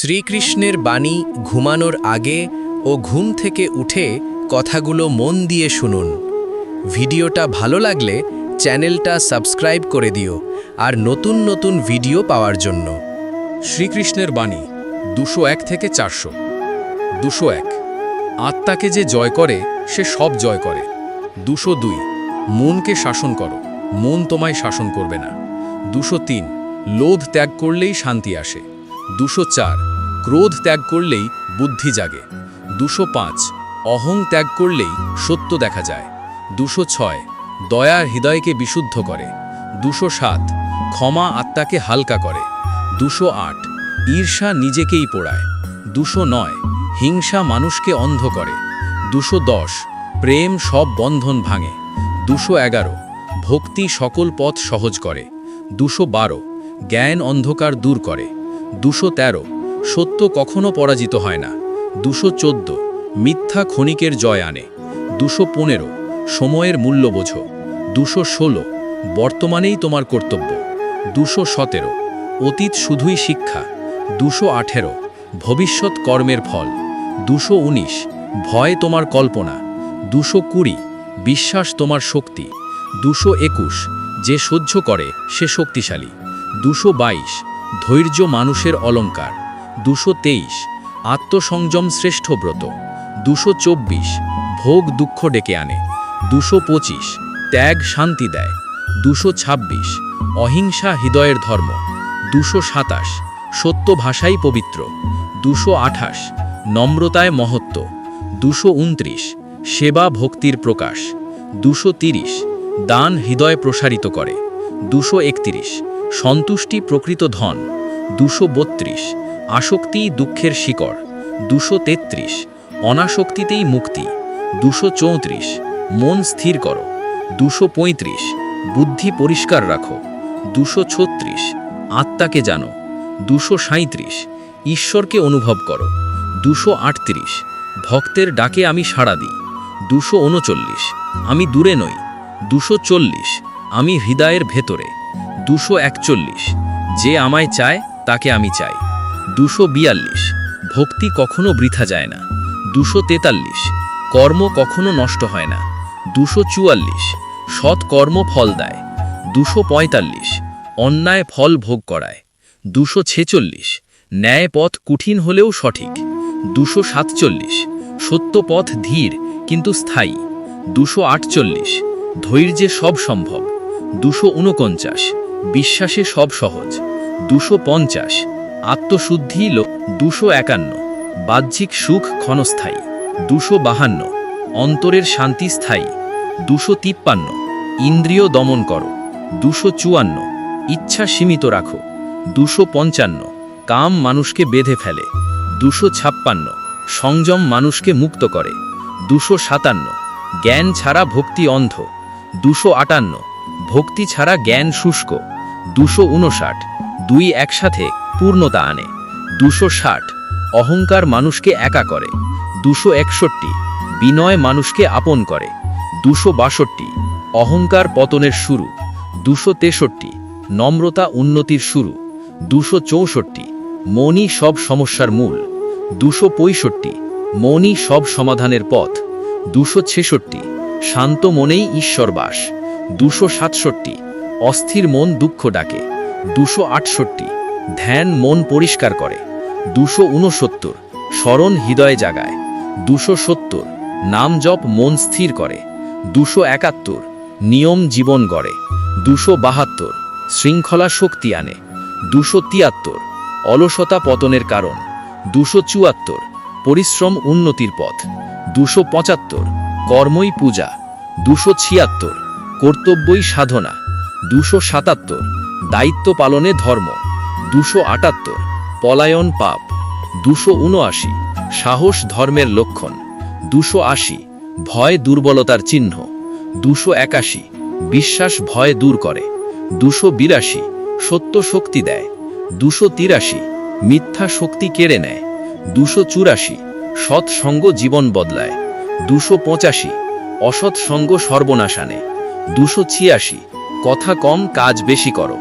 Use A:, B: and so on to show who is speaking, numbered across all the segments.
A: শ্রীকৃষ্ণের বাণী ঘুমানোর আগে ও ঘুম থেকে উঠে কথাগুলো মন দিয়ে শুনুন। ভিডিওটা ভালো লাগলে চ্যানেলটা সাবস্ক্রাইব করে দিও আর নতুন নতুন ভিডিও পাওয়ার জন্য।
B: শ্রীকৃষ্ণের বাণী 201 থেকে 400। 201 আত্মাকে যে জয় করে সে সব জয় করে। 202 মনকে শাসন করো, মন তোমায় শাসন করবে না। 203 লোভ ত্যাগ করলেই শান্তি আসে। 204 ক্রোধ ত্যাগ করলেই বুদ্ধি জাগে। 205 অহং ত্যাগ করলেই সত্য দেখা যায়। 206 দয়া হৃদয়কে বিশুদ্ধ করে। 207 ক্ষমা আত্মাকে হালকা করে। 208 ঈর্ষা নিজেকেই পোড়ায়। 209 হিংসা মানুষকে অন্ধ করে। 210 প্রেম সব বন্ধন ভাঙে। 211 ভক্তি সকল পথ সহজ করে। 212 জ্ঞান অন্ধকার দূর করে। 213 সত্য কখনো পরাজিত হয় না। 214 মিথ্যা ক্ষণিকের জয় আনে। 215 সময়ের মূল্য বোঝো। 216 বর্তমানেই তোমার কর্তব্য। 217 অতীত শুধুই শিক্ষা। 218 ভবিষ্যৎ কর্মের ফল। 219 ভয় তোমার কল্পনা। 220 বিশ্বাস তোমার শক্তি। 221 যে সহ্য করে সে শক্তিশালী। 222 ধৈর্য মানুষের অলংকার। 223 আত্মসংযম শ্রেষ্ঠ ব্রত। 224 ভোগ দুঃখ ডেকে আনে। 225 ত্যাগ শান্তি দেয়। 226 অহিংসা হৃদয়ের ধর্ম। 227 সত্য ভাষাই পবিত্র। 228 নম্রতায় মহত্ব। 229 সেবা ভক্তির প্রকাশ। 230 দান হৃদয় প্রসারিত করে। 231 সন্তুষ্টি প্রকৃত ধন। 232 আসক্তিই দুঃখের শিকড়। 233 অনাসক্তিতেই মুক্তি। 234 মন স্থির করো। 235 বুদ্ধি পরিষ্কার রাখো। 236 আত্মাকে জানো। 237 ঈশ্বরকে অনুভব করো। 238 ভক্তের ডাকে আমি সাড়া দিই। 239 আমি দূরে নই। 240 আমি হৃদয়ের ভেতরে। 241 যে আমায় চায় তাকে আমি চাই। 242 ভক্তি কখনো বৃথা যায় না। 243 কর্ম কখনো নষ্ট হয় না। 244 সৎ কর্ম ফল দেয়। 245 অন্যায় ফল ভোগ করায়। 246 ন্যায় পথ কঠিন হলেও সঠিক। 247 সত্য পথ ধীর কিন্তু স্থায়ী। 248 ধৈর্যে সব সম্ভব। 249 বিশ্বাসে সব সহজ। 250 আত্মশুদ্ধি 251 বাহ্যিক সুখ ক্ষণস্থায়ী। 252 অন্তরের শান্তি স্থায়ী। 253 ইন্দ্রিয় দমন করো। 254 ইচ্ছা সীমিত রাখো। 255 কাম মানুষকে বেঁধে ফেলে। 256 সংযম মানুষকে মুক্ত করে। 257 জ্ঞান ছাড়া ভক্তি অন্ধ। 258 ভক্তি ছাড়া জ্ঞান শুষ্ক। 259 দুই একসাথে পূর্ণতা আনে। 260 অহংকার মানুষকে একা করে। 261 বিনয় মানুষকে আপন করে। 262 অহংকার পতনের শুরু। 263 নম্রতা উন্নতির শুরু। 264 মনই সব সমস্যার মূল। 265 মনই সব সমাধানের পথ। 266 শান্ত মনেই ঈশ্বর বাস। 267 অস্থির মন দুঃখ ডাকে। 268 ধ্যান মন পরিষ্কার করে। 269 স্মরণ হৃদয়ে জাগায়। 270 নাম জপ মন স্থির করে। 271 নিয়ম জীবন গড়ে। 272 শৃঙ্খলা শক্তি আনে। 273 অলসতা পতনের কারণ। 274 পরিশ্রম উন্নতির পথ। 275 কর্মই পূজা। 276 কর্তব্যই সাধনা। 277 দায়িত্ব পালনে ধর্ম। 278 পলায়ন পাপ। 279 সাহস ধর্মের লক্ষণ। 280 ভয় দুর্বলতার চিহ্ন। 281 বিশ্বাস ভয় দূর করে। 282 সত্য শক্তি দেয়। 283 মিথ্যা শক্তি কেড়ে নেয়। 284 সৎ সঙ্গ জীবন বদলায়। 285 অসৎ সঙ্গ সর্বনাশ আনে। 286 কথা কম কাজ বেশি করো।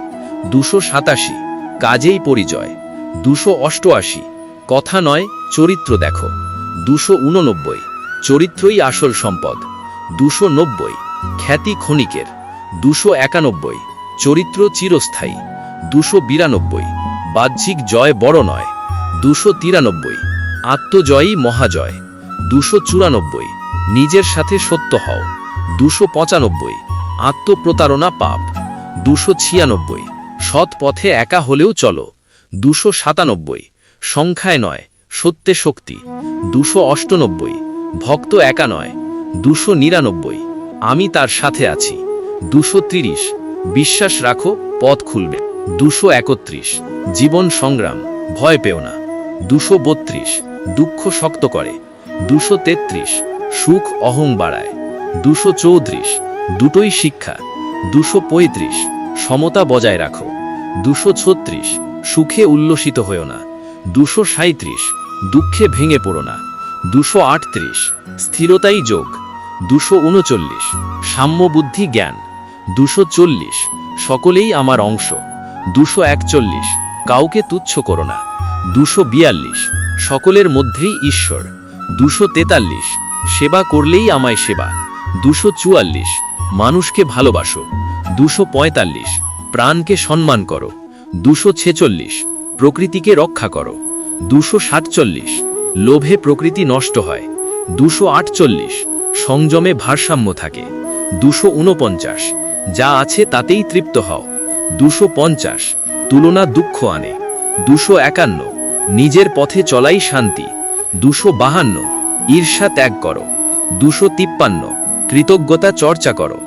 B: 287 কাজেই পরিচয়। 288
C: কথা নয়, চরিত্র দেখো। 289, চরিত্রই আসল সম্পদ। 290, খ্যাতি ক্ষণিকের। 291, চরিত্র চিরস্থায়ী। 292, বাহ্যিক জয় বড় নয়। 293, আত্মজয়ই মহাজয়। 294, নিজের সাথে সত্য হও। 295, আত্মপ্রতারণা পাপ। 296, সৎ পথে একা হলেও চলো। 297, সংখ্যায় নয়, সত্যে শক্তি। 298, ভক্ত একা নয়। 299, আমি তার সাথে আছি। 230, বিশ্বাস রাখো, পথ খুলবে। 231, জীবন সংগ্রাম, ভয় পেও না। 232, দুঃখ শক্ত করে। 233, সুখ অহং বাড়ায়। 234, দুটোই শিক্ষা। 235, সমতা বজায় রাখো। 236, সুখে উল্লসিত হয়েও না। 237, দুঃখে ভেঙে পড়ো না। 238, স্থিরতাই যোগ। 239, সাম্যবুদ্ধি জ্ঞান। 240, সকলেই আমার অংশ। 241, কাউকে তুচ্ছ করো না। 242, সকলের মধ্যেই ঈশ্বর। 243, সেবা করলেই আমায় সেবা। 244, মানুষকে ভালোবাসো। 245, প্রাণকে সম্মান করো। 246, প্রকৃতিকে রক্ষা করো। 247, লোভে প্রকৃতি নষ্ট হয়। 248, সংযমে ভারসাম্য থাকে। 249, যা আছে তাতেই তৃপ্ত হও। 250, তুলনা দুঃখ আনে। 251, নিজের পথে চলাই শান্তি। 252, ঈর্ষা ত্যাগ করো। 253, কৃতজ্ঞতা চর্চা করো।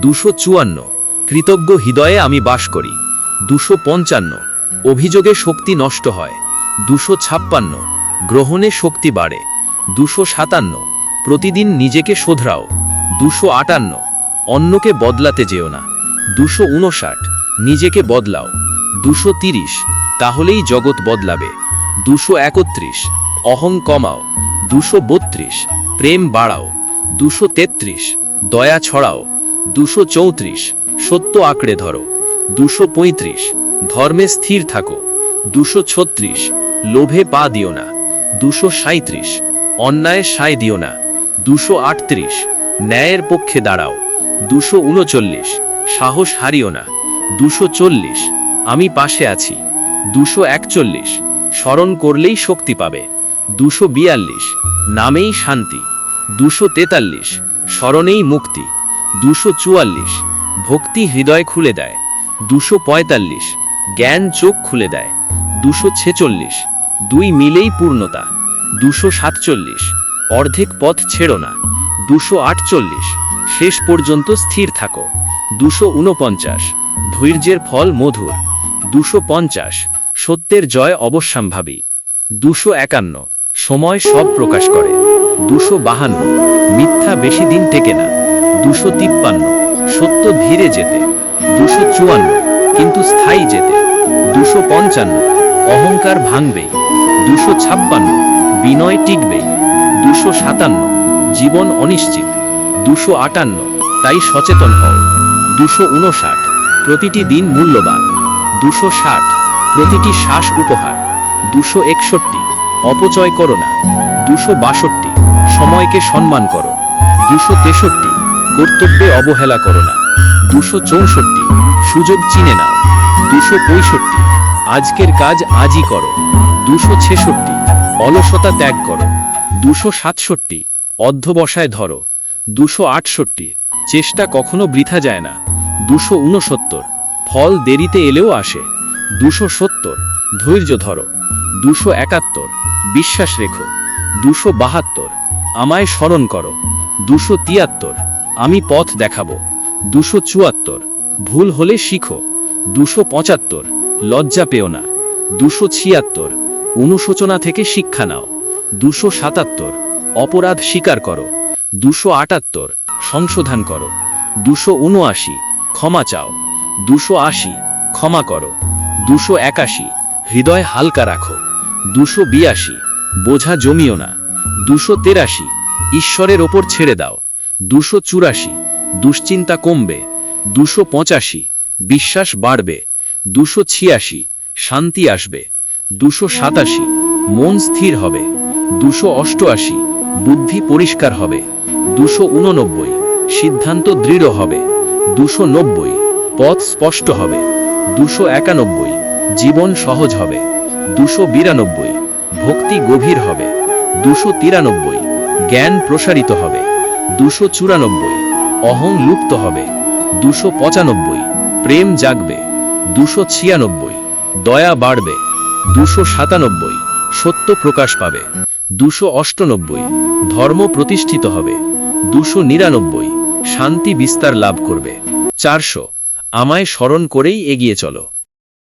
C: 254, কৃতজ্ঞ হৃদয়ে আমি বাস করি। 255, অভিযোগে শক্তি নষ্ট হয়। 256, গ্রহণে শক্তি বাড়ে। 257, প্রতিদিন নিজেকে শোধরাও। 258, অন্যকে বদলাতে যেও না। 259, নিজেকে বদলাও। 230, তাহলেই জগৎ বদলাবে। 231, অহং কমাও। 232, প্রেম বাড়াও। 233, দয়া ছড়াও। 234, সত্য আঁকড়ে ধরো। 235, ধর্মে স্থির থাকো। 236, লোভে পা দিও না। 237, অন্যায় সায় দিও না। 238, ন্যায়ের পক্ষে দাঁড়াও। 239, সাহস হারিও না। 240, আমি পাশে আছি। 241, স্মরণ করলেই শক্তি পাবে। 242, নামেই শান্তি। 243, স্মরণেই মুক্তি। 244, ভক্তি হৃদয় খুলে দেয়। 245, জ্ঞান চোখ খুলে দেয়। 246, দুই মিলেই পূর্ণতা। 247, অর্ধেক পথ ছেড়ো না। 248, শেষ পর্যন্ত স্থির থাকো। 249, ধৈর্যের ফল মধুর। 250, সত্যের জয় অবশ্যম্ভাবী। 251, সময় সব প্রকাশ করে। 252, মিথ্যা বেশি দিন টেকে না। 253, সত্য ধীরে যেতে। 254, কিন্তু স্থায়ী যেতে। 255, অহংকার ভাঙবেই। 256, বিনয় টিকবেই। 257, জীবন অনিশ্চিত। 258, তাই সচেতন হও। 259, প্রতিটি দিন মূল্যবান। 260, প্রতিটি শ্বাস উপহার। 261, অপচয় করো না। 262, সময়কে সম্মান করো। 263, কর্তব্যে অবহেলা করো না। 264, সুযোগ চিনে নাও। 265, আজকের কাজ আজই করো। 266, অলসতা ত্যাগ করো। 267, অধ্যবসায় ধরো। 268, চেষ্টা কখনো বৃথা যায় না। 269, ফল দেরিতে এলেও আসে। 270, ধৈর্য ধরো। 271, বিশ্বাস রেখো। 272, আমায় স্মরণ করো। 273, আমি পথ দেখাবো। 274, ভুল হলে শিখো। 275, লজ্জা পেও না। 276, অনুশোচনা থেকে শিক্ষা নাও। 277, অপরাধ স্বীকার করো। 278, সংশোধন করো। 279, ক্ষমা চাও। 280, ক্ষমা করো। 281, হৃদয় হালকা রাখো। 282, বোঝা জমিও না। 283, ঈশ্বরের ওপর ছেড়ে দাও। 284, দুশ্চিন্তা কমবে। 285, বিশ্বাস বাড়বে। 286, শান্তি আসবে। 287, মন স্থির হবে। 288 বুদ্ধি পরিষ্কার হবে। 289 সিদ্ধান্ত দৃঢ় হবে। 290 পথ স্পষ্ট হবে। 291 জীবন সহজ হবে। 292 ভক্তি গভীর হবে। 293 জ্ঞান প্রসারিত হবে। 294 অহং লুপ্ত হবে। 295 প্রেম জাগবে। 296 দয়া বাড়বে। 297 সত্য প্রকাশ পাবে। 298 ধর্ম প্রতিষ্ঠিত হবে। 299 শান্তি বিস্তার লাভ করবে। 400 আমায় স্মরণ করেই এগিয়ে চলো।